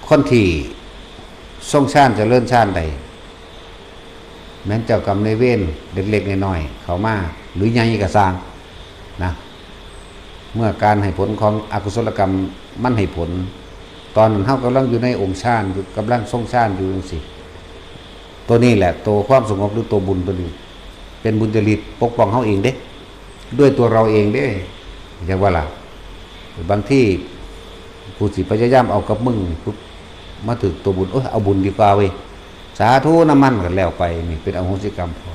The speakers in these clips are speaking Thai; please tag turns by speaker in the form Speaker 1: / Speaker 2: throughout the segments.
Speaker 1: คนที่ทรงชาติจะเลื่อนชาติใดแม้นเจ้ากรรมในเวรเล็กๆน้อยๆเขามาหรือใหญ่ก็สร้างนะเมื่อการให้ผลของอกุศลกรรมมันให้ผลตอนนั้นเฮากำลังอยู่ในองค์ฌานอยู่กำลังทรงฌานอยู่จังซี่ตัวนี้แหละตัวความสงบหรือตัวบุญตัวนี้เป็นบุญจริตปกป้องเฮาเองเด้ด้วยตัวเราเองเด้อย่างว่าล่ะบางที่ผู้สิพยายามเอากับมึงปุ๊บมาถึงตัวบุญเอาบุญดีกว่าเว้ยสาธุน้ำมันกันแล้วไปนี่เป็นอโหสิกรรมพอ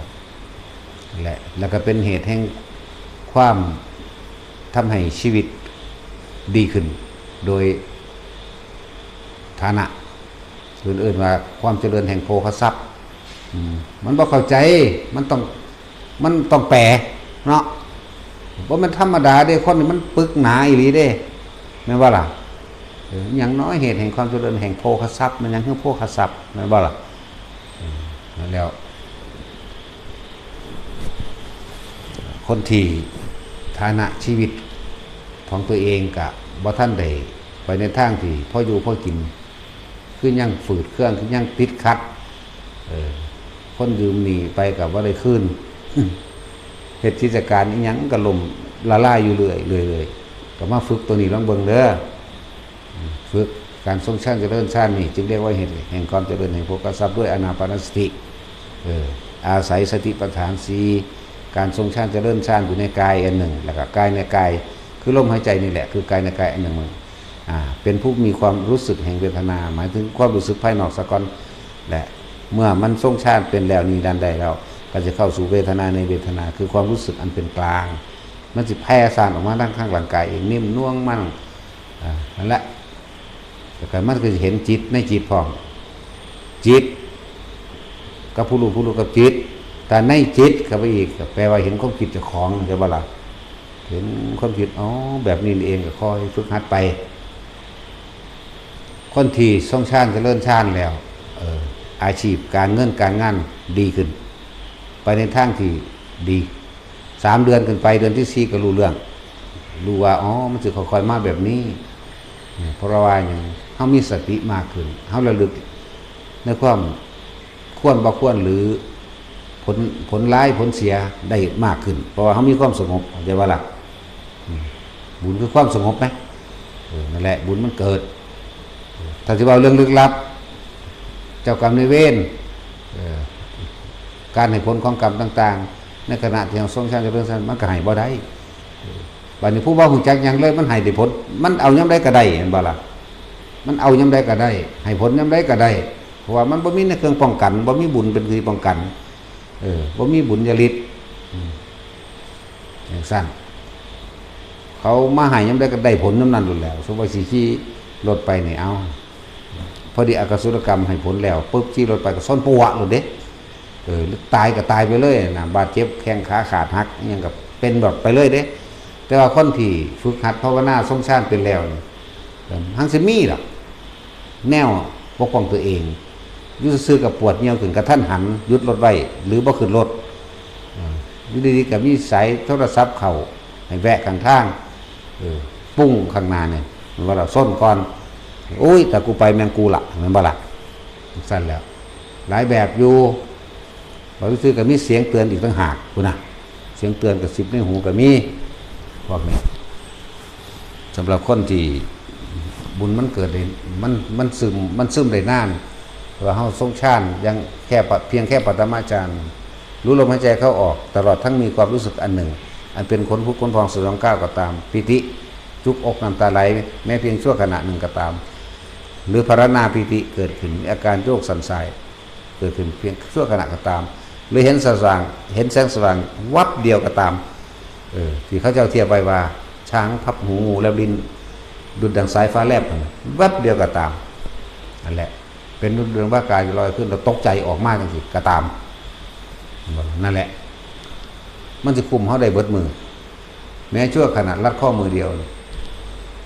Speaker 1: แหละแล้วก็เป็นเหตุแห่งความทำให้ชีวิตดีขึ้นโดยฐานะอื่นๆว่าความเจริญแห่งโภคทรัพย์มันบ่เข้าใจมันต้องแปลเนาะเพราะมันธรรมดาเด้คนมันปึกหนาอีหลีเด้แม่นว่าล่ะอย่างน้อยเหตุแห่งความเจริญแห่งโภคทรัพย์มันยังคือโภคทรัพย์แม่นบ่ล่ะนั่นแล้วคนที่ฐานะชีวิตของตัวเองกะบ่ท่านใดไปในทางที่พออยู่พอกินคือยังฝืดเครื่องคือยังติดขัดคนยืมหนีไปกับว่าได้ขึ้นเหตุกิจการอีหยังก็ล่มละลายอยู่เรื่อยก็มาฝึกตัวนี้ลองเบิ่งเด้อฝึกการทรงฌานเจริญฌานนี่จึงเรียกว่าเหตุแห่งความเจริญแห่งโภคทรัพย์ด้วยอานาปานสติอาศัยสติปัฏฐาน4การทรงฌานเจริญฌานอยู่ในกายอันหนึ่งแล้วก็กายในกายคือลมหายใจนี่แหละคือกายในกายอันหนึ่งเป็นผู้มีความรู้สึกแห่งเวทนาหมายถึงความรู้สึกภายนอกสะก่อนแหละเมื่อมันทรงฌานเป็นแล้วนี้ดันใดแล้วก็จะเข้าสู่เวทนาในเวทนาคือความรู้สึกอันเป็นกลางมันจะแผ่ซ่านออกมาด้านข้างร่างกายเองนิ่มน่วงมั่งนั่นแหละแต่การมันก็จะเห็นจิตในจิตพร้อมจิตกับผู้รู้กับจิตแต่ในจิตเข้าไปอีกแปลว่าเห็นความคิดเจ้าของจะบ่ล่ะเห็นความคิดแบบนี้เองก็ค่อยฝึกหัดไปคนที่ทรงฌานเจริญฌานแล้วอาชีพการเงินการงานดีขึ้นไปในทางที่ดี3 เดือนขึ้นไปเดือนที่4ก็รู้เรื่องรู้ว่ามันจะค่อยๆมาแบบนี้เพราะว่าอย่างเขามีสติมากขึ้นเขาระลึกในความควรบ่ควรหรือผลร้ายผลเสียได้มากขึ้นเพราะว่าเขามีความสงบเดี๋ยวว่าล่ะบุญคือความสงบไหมนั่นแหละบุญมันเกิดถ้าจะเอาเรื่องลึกลับเจ้ากรรมนายเวรการให้ผลของกรรมต่างๆในขณะที่เราทรงฌานเจริญฌานมันก็ให้บ่ได้บัดนี้ผู้ว่าหูจักยังเลยมันให้ได้ผลมันเอายังได้ก็ได้เห็นบ่ล่ะมันเอายังได้ก็ได้ให้ผลยังได้ก็ได้เพราะว่ามันบ่มีในเครื่องป้องกันบ่มีบุญเป็นคือป้องกันบ่มีบุญญาฤทธิ์อย่างสั้นเขามาให้ยังได้ก็ได้ผลน้ำนั้นหลุดแล้วสมมติสิขี่รถไปนี่เอาพอดีอกุศลกรรมให้ผลแล้วปุ๊บขี่รถไปก็ซ่อนปวะหลุดเด้ตายก็ตายไปเลยนะบาดเจ็บแข้งขาขาดหักยังกับเป็นแบบไปเลยเด้แต่ว่าคนที่ฝึกหัดภาวนาทรงฌานเป็นแล้วหังสิมีหรอกแนวปกป้องตัวเองยุติซื้อกับปวดเหี่ยวขึ้นกระทันหันหยุดรถไว้หรือบ่ขึ้นรถอยู่ดีๆกับมีสายโทรศัพท์เข้าให้แวะข้างทางปุ้งข้างหน้าเนี่ยมันว่าเราส้นก่อนแต่กูไปแมงกูละมันบ่ละสั้นแล้วหลายแบบอยู่เราซื้อกับมีเสียงเตือนอีกต่างหากคุณนะเสียงเตือนกับ10ในหูกับมีพวกนี้สำหรับคนที่บุญมันเกิดได้มันซึมได้นานว่าเฮาทรงฌานยังแค่เพียงแค่ปฐมฌานรู้ลมหายใจเข้าออกตลอดทั้งมีความรู้สึกอันหนึ่งอันเป็นขนพุกขนพองสยองก้าวก็ตามปิติจุกอกน้ำตาไหลแม้เพียงชั่วขณะหนึ่งก็ตามหรือภารณาปิติเกิดขึ้นอาการโยกสั่นสายเกิดขึ้นเพียงชั่วขณะก็ตามหรือเห็นแสงสว่างวับเดียวก็ตามที่เขาเจ้าเทียบไว้ว่าช้างพับหูงูแลบลิ้นดุจดังสายฟ้าแลบวับเดียวก็ตามนั่นแหละเป็นเรื่องว่ากายลอยขึ้นเราตกใจออกมากจริงๆก็ตามนั่นแหละมันจะคุมเขาได้เบิดมือแม้ชั่วขณะลัดข้อมือเดียว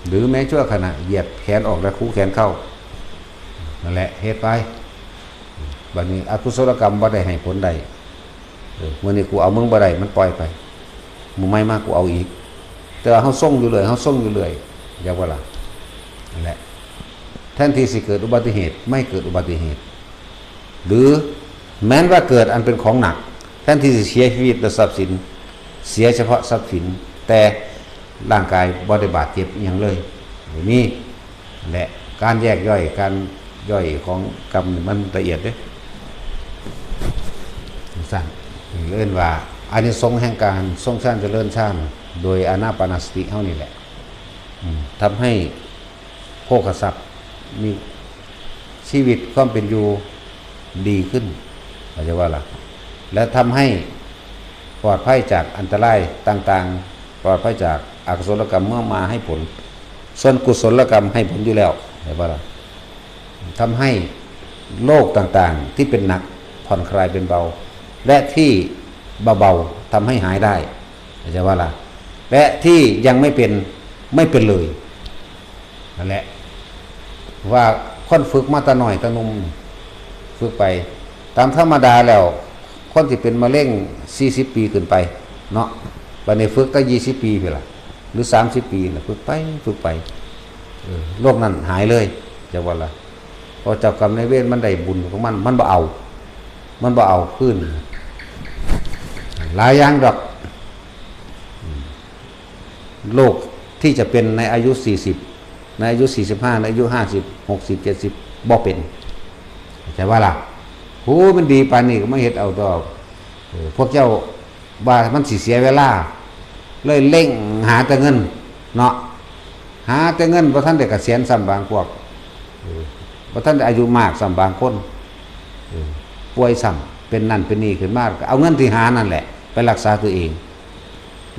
Speaker 1: หรือแม้ชั่วขณะเหยียดแขนออกและคู่แขนเข้านั่นแหละเหตุไปบัดนี้อกุศลกรรมบ่ได้ให้ผลใดวันนี้กูเอามึงบ่ได้มันปล่อยไปมึงไม่มากกูเอาอีกแต่ว่าเขาส่งอยู่เลยอย่าว่าล่ะนั่นแหละ แทนที่สิเกิดอุบัติเหตุไม่เกิดอุบัติเหตุหรือแม้นว่าเกิดอันเป็นของหนักแทนที่จะเสียชีวิตและทรัพย์สินเสียเฉพาะทรัพย์สินแต่ร่างกายบ่ได้บาดเจ็บอย่างเลยนี่แหละการแยกย่อยการย่อยของกรรมมันละเอียดเด้สั่นเลื่อนว่าอานิสงส์แห่งการทรงฌานเจริญฌานโดยอานาปานสติเท่านี้แหละทำให้โภคทรัพย์มีชีวิตความเป็นอยู่ดีขึ้นเข้าใจว่าล่ะและทำให้ปลอดภัยจากอันตรายต่างๆปลอดภัยจากอกุศลกรรมเมื่อมาให้ผลส่วนกุศลกรรมให้ผลอยู่แล้วเข้าใจว่าล่ะทำให้โรคต่างๆที่เป็นหนักผ่อนคลายเป็นเบาและที่เบาๆทำให้หายได้เข้าใจว่าล่ะและที่ยังไม่เป็นเลยนั่นแหละว่าคนฝึกมาตะหน่อยตะนุ่มฝึกไปตามธรรมดาแล้วคนที่เป็นมะเร็ง40 ปีขึ้นไปเนาะบัดนี้ฝึกก็20 ปีไปละหรือ30 ปีละฝึกไปโรคนั้นหายเลยจะว่าล่ะพอเจ้ากรรมนายเวรมันได้บุญของมันบ่เอาขึ้นหลายอย่างดอกโรคที่จะเป็นในอายุ40ในอายุ45ในอายุ50 60 70บ่เป็นใช่ว่าล่ะโหมันดีปานนี้ก็ไม่เฮ็ดเอาดอกพวกเจ้าว่ามันสิเสียเวลาเลยเร่งหาแต่เงินเนาะหาแต่เงินบ่ทันได้เกษียณซ้ำบางพวกบ่ทันได้อายุมากซ้ำบางคนป่วยซ้ำเป็นนั่นเป็นนี่ขึ้นมาเอาเงินที่หานั่นแหละไปรักษาตัวเอง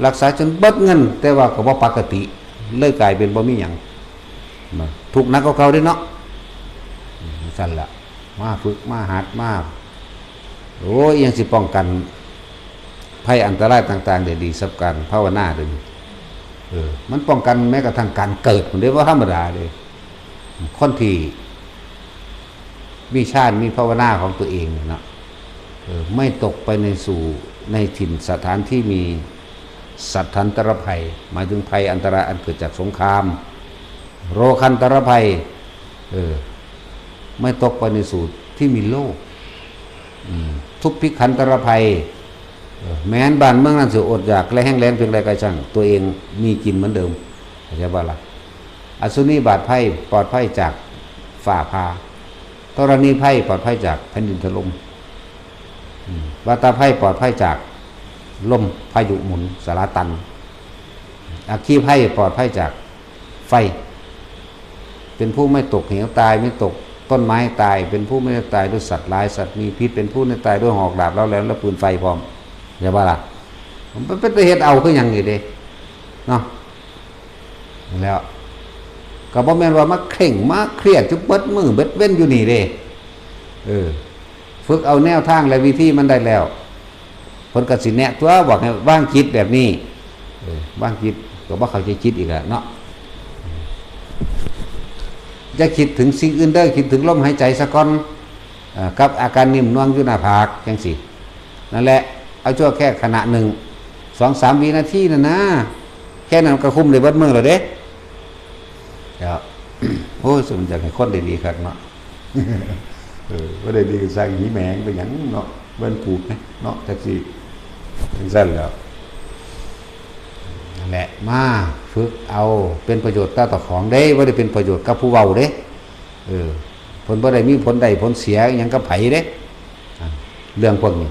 Speaker 1: รักษาจนเบิดเงินแต่ว่าก็บ่ปกติเลยกลายเป็นบ่มีหยังทุกนักก็เขาด้วยเนาะสั่นละมาฝึกมาหัดมาโอ้ยยังสิป้องกันภัยอันตรายต่างๆได้ดีสับการภาวนาด้วยมันป้องกันแม้กระทั่งการเกิดมันได้ว่าธรรมดาเลยคนที่มีฌานมีภาวนาของตัวเองเนาะไม่ตกไปในถิ่นสถานที่มีสัตถันตรภัยหมายถึงภัยอันตรายอันเกิดจากสงครามโรคันตรภัยไม่ตกไปในสู่ที่มีโรคทุกพิขันตรภัยแม้นบ้านเมืองนั้นสิอดอยากและแห้งแล้งเพียงใดก็ช่างตัวเองมีกินเหมือนเดิมเข้าใจบ่ล่ะอสุนีบาดภัยปลอดภัยจากฝ่าพาธรณีภัยปลอดภัยจากแผ่นดินถล่มวาตภัยปลอดภัยจากลมพายุหมุนสารตันอัคคีภัยปลอดภัยจากไฟเป็นผู้ไม่ตกเหวตายไม่ตกต้นไม้ตายเป็นผู้ไม่ตายด้วยสัตว์ร้ายสัตว์มีพิษเป็นผู้ไม่ตายด้วยหอกดาบแล้วและปืนไฟพร้อมอย่าว่าล่ะมันเป็นเหตุเอาคืออย่างนี้เด้เนาะแล้วก็บ่แม่นว่ามาเคร่งมาเครียดจุบเบิดมือเบิดเว้นอยู่นี่เด้ฝึกเอาแนวทางและวิธีมันได้แล้วผลกสิแนะตัวบอกให้ว่างจิตแบบนี้ว่างจิตก็บ่เข้าใจจิตอีกแล้วเนาะจะคิดถึงสิ่งอื่นได้คิดถึงลมหายใจซะก่อนกับอาการนิ่มนวลอยู่หน้าผากจังสินั่นแหละเอาชั่วแค่ขณะหนึ่ง 2-3 วินาทีน่ะนะแค่นั้นก็คุ้มเลยเบิดมื้อแล้วเด้ครับโอ้ยสมจักให้คนได้ดีครับเนาะบ่ได้ดีก็สร้างหีแมงไปหยังเนาะเบิ่นผูกเนาะจักสิจังซั่นแล้วนั่นแหละมาฝึกเอาเป็นประโยชน์ต่อของได้บ่ได้เป็นประโยชน์กับผู้เว้าเด้ผลบ่ได้มีผลใดผลเสียหยังกับไผเด้เรื่องพวกนี้